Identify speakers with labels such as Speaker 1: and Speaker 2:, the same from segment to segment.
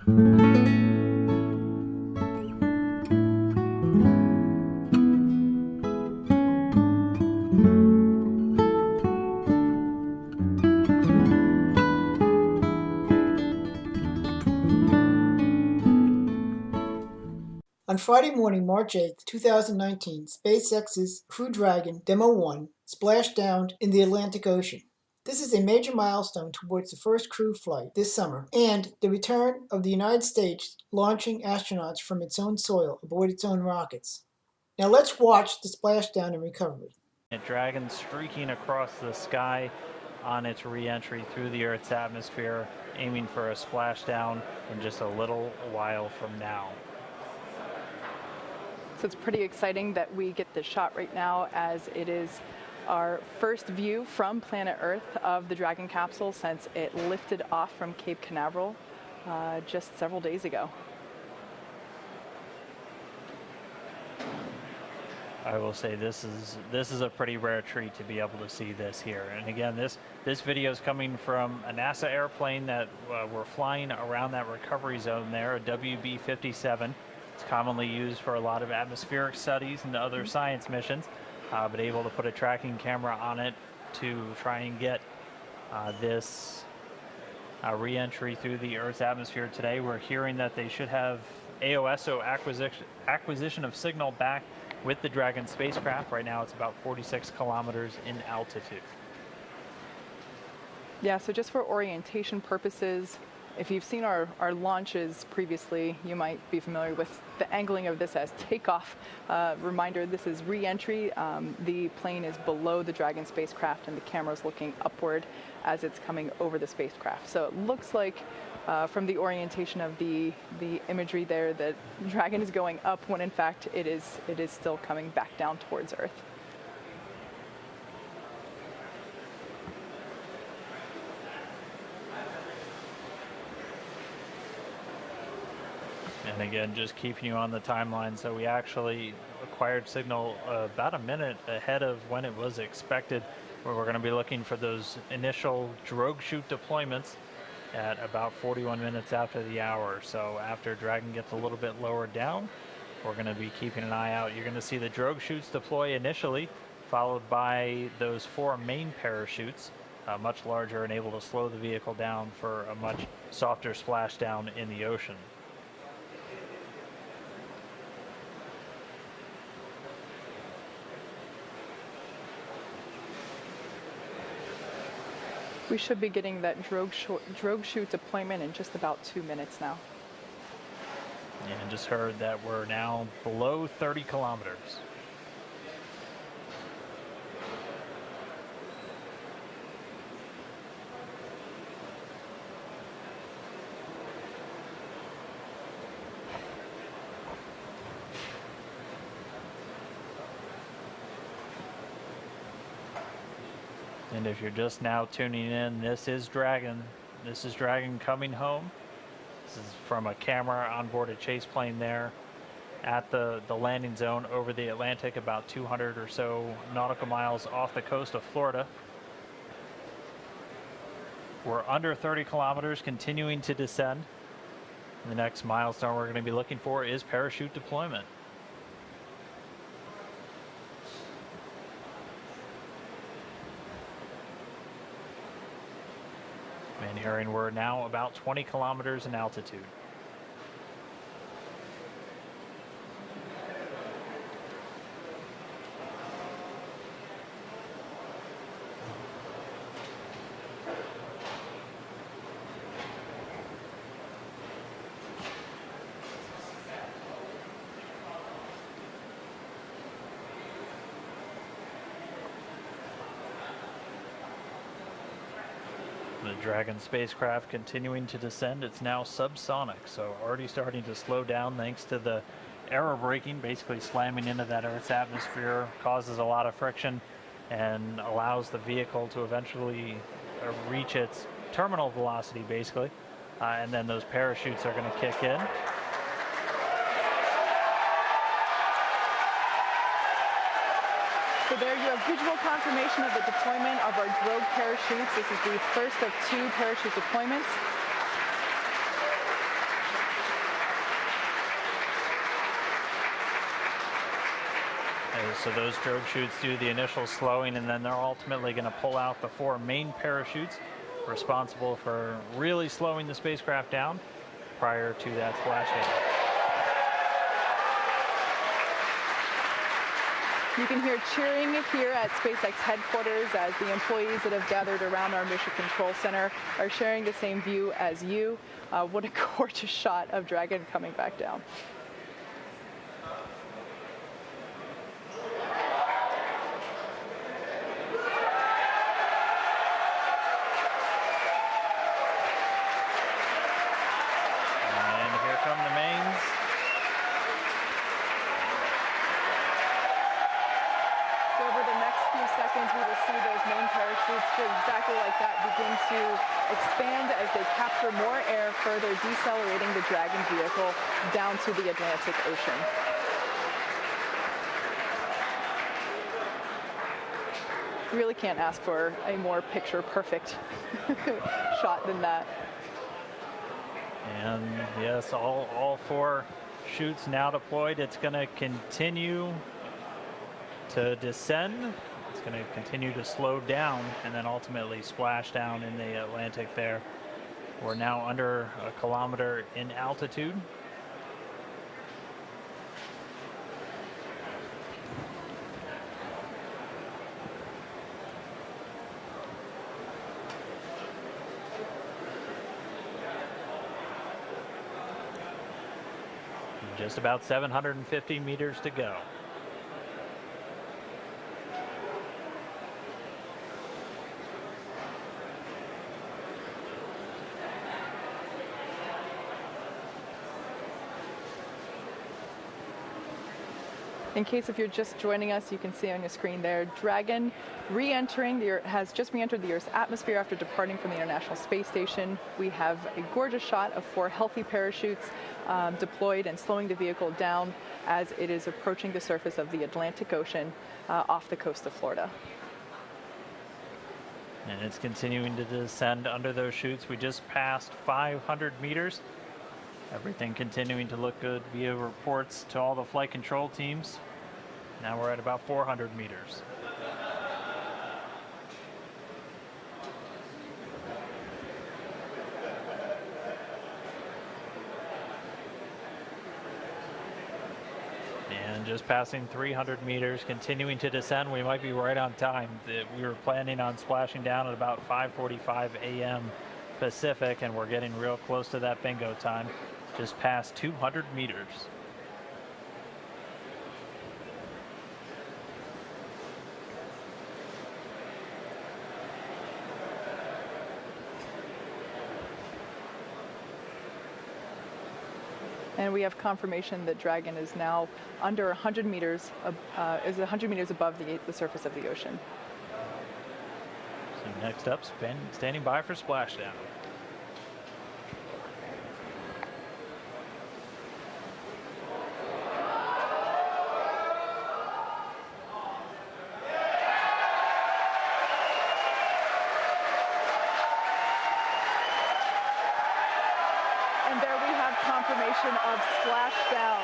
Speaker 1: On Friday morning, March 8, 2019, SpaceX's Crew Dragon Demo 1 splashed down in the Atlantic Ocean. This is a major milestone towards the first crew flight this summer and the return of the United States launching astronauts from its own soil aboard its own rockets. Now let's watch the splashdown and recovery.
Speaker 2: A Dragon streaking across the sky on its re-entry through the Earth's atmosphere, aiming for a splashdown in just a little while from now.
Speaker 3: So it's pretty exciting that we get this shot right now, as it is our first view from planet Earth of the Dragon capsule since it lifted off from Cape Canaveral just several days ago.
Speaker 2: I will say this is a pretty rare treat to be able to see this here. And again, this video is coming from a NASA airplane that we're flying around that recovery zone there, a WB-57. It's commonly used for a lot of atmospheric studies and other science missions, but able to put a tracking camera on it to try and get this re-entry through the Earth's atmosphere today. We're hearing that they should have AOSO acquisition of signal back with the Dragon spacecraft. Right now it's about 46 kilometers in altitude.
Speaker 3: Yeah, so just for orientation purposes, if you've seen our launches previously, you might be familiar with the angling of this as takeoff. Reminder, this is re-entry. The plane is below the Dragon spacecraft and the camera's looking upward as it's coming over the spacecraft. So it looks like from the orientation of the imagery there that Dragon is going up when in fact it is still coming back down towards Earth.
Speaker 2: And again, just keeping you on the timeline, so we actually acquired signal about a minute ahead of when it was expected, where we're going to be looking for those initial drogue chute deployments at about 41 minutes after the hour. So after Dragon gets a little bit lower down, we're going to be keeping an eye out. You're going to see the drogue chutes deploy initially, followed by those 4 main parachutes, much larger and able to slow the vehicle down for a much softer splashdown in the ocean.
Speaker 3: We should be getting that drogue chute deployment in just about 2 minutes now.
Speaker 2: And just heard that we're now below 30 kilometers. And if you're just now tuning in, this is Dragon. This is Dragon coming home. This is from a camera on board a chase plane there at the landing zone over the Atlantic, about 200 or so nautical miles off the coast of Florida. We're under 30 kilometers, continuing to descend. The next milestone we're going to be looking for is parachute deployment. And hearing we're now about 20 kilometers in altitude. The Dragon spacecraft continuing to descend. It's now subsonic, so already starting to slow down thanks to the aerobraking, basically slamming into that Earth's atmosphere, causes a lot of friction and allows the vehicle to eventually reach its terminal velocity, basically. And then those parachutes are going to kick in.
Speaker 3: So there you have visual confirmation of the deployment of our drogue parachutes. This is the first of 2 parachute deployments.
Speaker 2: So those drogue chutes do the initial slowing, and then they're ultimately going to pull out the 4 main parachutes responsible for really slowing the spacecraft down prior to that splashdown.
Speaker 3: You can hear cheering here at SpaceX headquarters as the employees that have gathered around our Mission Control Center are sharing the same view as you. What a gorgeous shot of Dragon coming back down.
Speaker 2: And here come the mains.
Speaker 3: Seconds, we will see those main parachutes exactly like that begin to expand as they capture more air, further decelerating the Dragon vehicle down to the Atlantic Ocean. Really can't ask for a more picture perfect shot than that.
Speaker 2: And yes, all 4 chutes now deployed. It's going to continue to descend. It's going to continue to slow down and then ultimately splash down in the Atlantic there. We're now under 1 kilometer in altitude. Just about 750 meters to go.
Speaker 3: In case if you're just joining us, you can see on your screen there, Dragon has just re-entered the Earth's atmosphere after departing from the International Space Station. We have a gorgeous shot of 4 healthy parachutes deployed and slowing the vehicle down as it is approaching the surface of the Atlantic Ocean off the coast of Florida.
Speaker 2: And it's continuing to descend under those chutes. We just passed 500 meters. Everything continuing to look good via reports to all the flight control teams. Now we're at about 400 meters. And just passing 300 meters, continuing to descend. We might be right on time. We were planning on splashing down at about 5:45 a.m. Pacific, and we're getting real close to that bingo time. Just past 200 meters.
Speaker 3: And we have confirmation that Dragon is now under 100 meters, is 100 meters above the surface of the ocean.
Speaker 2: So next up, standing by for splashdown.
Speaker 3: Of splashdown.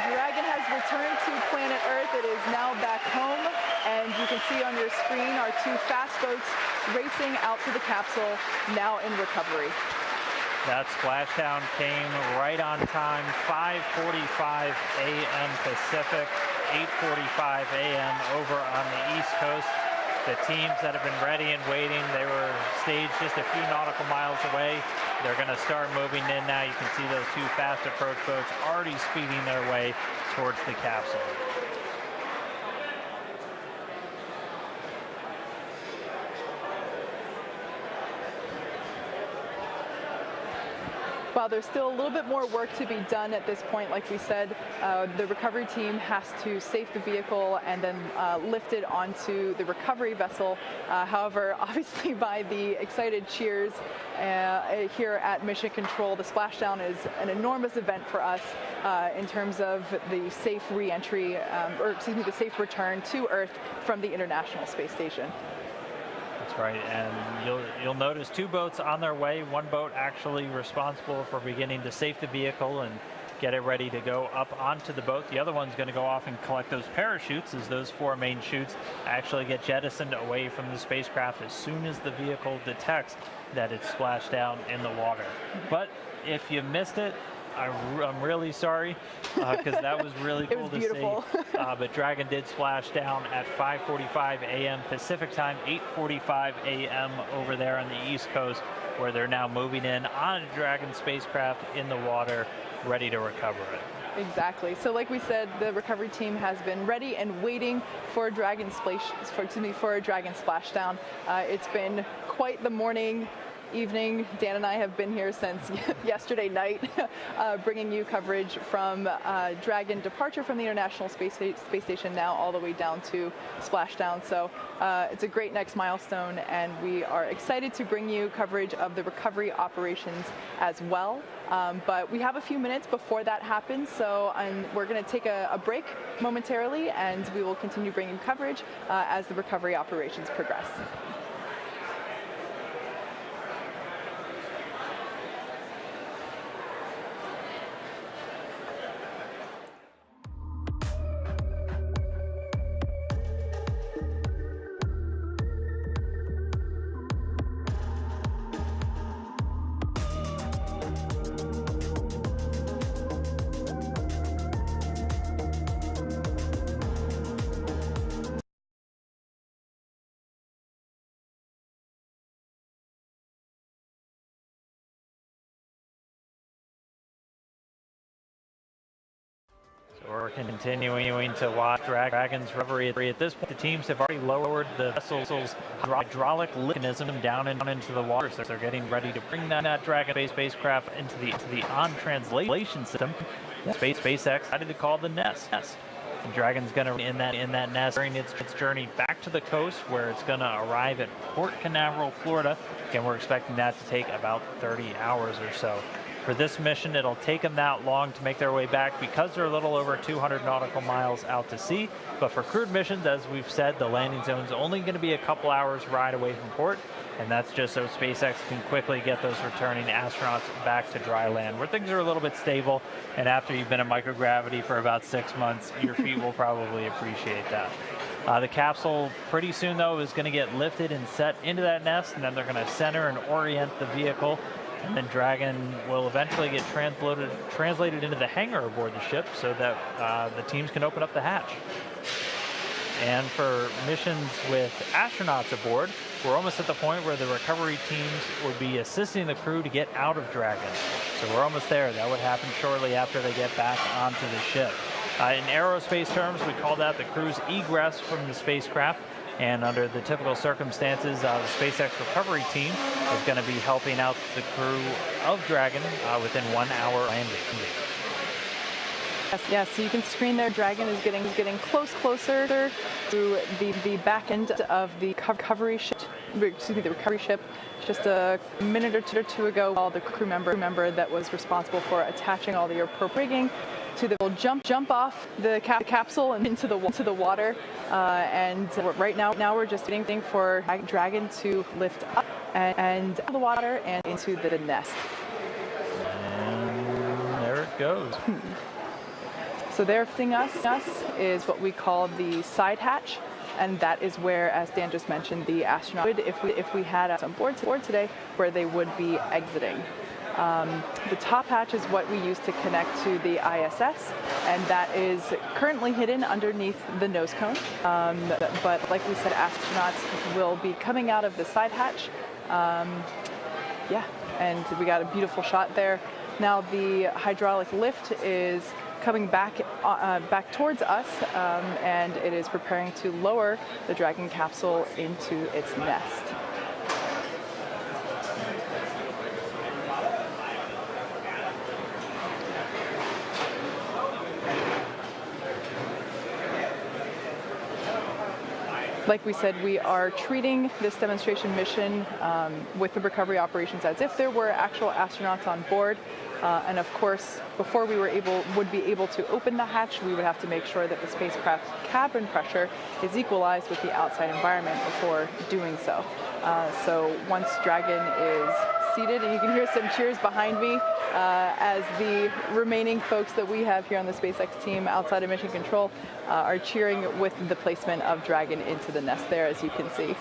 Speaker 3: Dragon has returned to planet Earth. It is now back home, and you can see on your screen our 2 fast boats racing out to the capsule, now in recovery.
Speaker 2: That splashdown came right on time, 5:45 a.m. Pacific, 8:45 a.m. over on the East Coast. The teams that have been ready and waiting, they were staged just a few nautical miles away. They're going to start moving in now. You can see those 2 fast approach boats already speeding their way towards the capsule.
Speaker 3: While there's still a little bit more work to be done at this point, like we said, the recovery team has to safe the vehicle and then lift it onto the recovery vessel. However, obviously by the excited cheers here at Mission Control, the splashdown is an enormous event for us in terms of the safe re-entry, the safe return to Earth from the International Space Station.
Speaker 2: That's right, and you'll notice 2 boats on their way. 1 boat actually responsible for beginning to safe the vehicle and get it ready to go up onto the boat. The other one's going to go off and collect those parachutes, as those 4 main chutes actually get jettisoned away from the spacecraft as soon as the vehicle detects that it's splashed down in the water. But if you missed it, I'm really sorry, because that was really cool to see. But Dragon did splash down at 5:45 a.m. Pacific time, 8:45 a.m. over there on the East Coast, where they're now moving in on a Dragon spacecraft in the water, ready to recover it.
Speaker 3: Exactly. So like we said, the recovery team has been ready and waiting for a Dragon splashdown. It's been quite the morning, evening. Dan and I have been here since yesterday night, bringing you coverage from Dragon departure from the International Space Station, now all the way down to splashdown. So it's a great next milestone, and we are excited to bring you coverage of the recovery operations as well. But we have a few minutes before that happens, so we're going to take a break momentarily, and we will continue bringing coverage as the recovery operations progress.
Speaker 2: We're continuing to watch Dragon's recovery. At this point, the teams have already lowered the vessel's hydraulic mechanism down into the water, so they're getting ready to bring that Dragon spacecraft into the on-translation system that SpaceX decided to call the nest. And Dragon's going to in that nest during its journey back to the coast, where it's going to arrive at Port Canaveral, Florida. Again, we're expecting that to take about 30 hours or so. For this mission, it'll take them that long to make their way back because they're a little over 200 nautical miles out to sea. But for crewed missions, as we've said, the landing zone's only going to be a couple hours ride away from port, and that's just so SpaceX can quickly get those returning astronauts back to dry land, where things are a little bit stable, and after you've been in microgravity for about 6 months, your feet will probably appreciate that. The capsule pretty soon, though, is going to get lifted and set into that nest, and then they're going to center and orient the vehicle. And then Dragon will eventually get translated into the hangar aboard the ship, so that the teams can open up the hatch. And for missions with astronauts aboard, we're almost at the point where the recovery teams would be assisting the crew to get out of Dragon. So we're almost there. That would happen shortly after they get back onto the ship. In aerospace terms, we call that the crew's egress from the spacecraft. And under the typical circumstances, the SpaceX recovery team is going to be helping out the crew of Dragon within 1 hour landing.
Speaker 3: Yes, so you can screen there. Dragon is getting closer to the back end of the recovery ship. The recovery ship. Just a minute or two ago, all the crew member that was responsible for attaching all the appropriate rigging to the will jump off the capsule and into the water. And right now we're just waiting for Dragon to lift up and out of the water and into the nest.
Speaker 2: And there it goes.
Speaker 3: So their thing us is what we call the side hatch, and that is where, as Dan just mentioned, the astronaut would, if we had us on board today, where they would be exiting. The top hatch is what we use to connect to the ISS, and that is currently hidden underneath the nose cone. But like we said, astronauts will be coming out of the side hatch. Yeah, and we got a beautiful shot there. Now the hydraulic lift is coming back towards us, and it is preparing to lower the Dragon capsule into its nest. Like we said, we are treating this demonstration mission with the recovery operations as if there were actual astronauts on board. And of course, before we would be able to open the hatch, we would have to make sure that the spacecraft's cabin pressure is equalized with the outside environment before doing so. So once Dragon is seated, and you can hear some cheers behind me as the remaining folks that we have here on the SpaceX team outside of Mission Control are cheering with the placement of Dragon into the nest there, as you can see.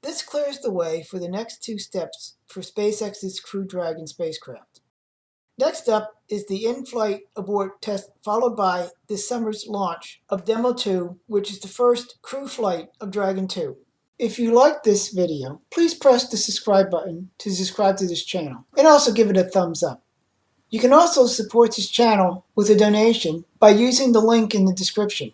Speaker 1: This clears the way for the next two steps for SpaceX's Crew Dragon spacecraft. Next up is the in-flight abort test, followed by this summer's launch of Demo 2, which is the first crew flight of Dragon 2. If you like this video, please press the subscribe button to subscribe to this channel, and also give it a thumbs up. You can also support this channel with a donation by using the link in the description.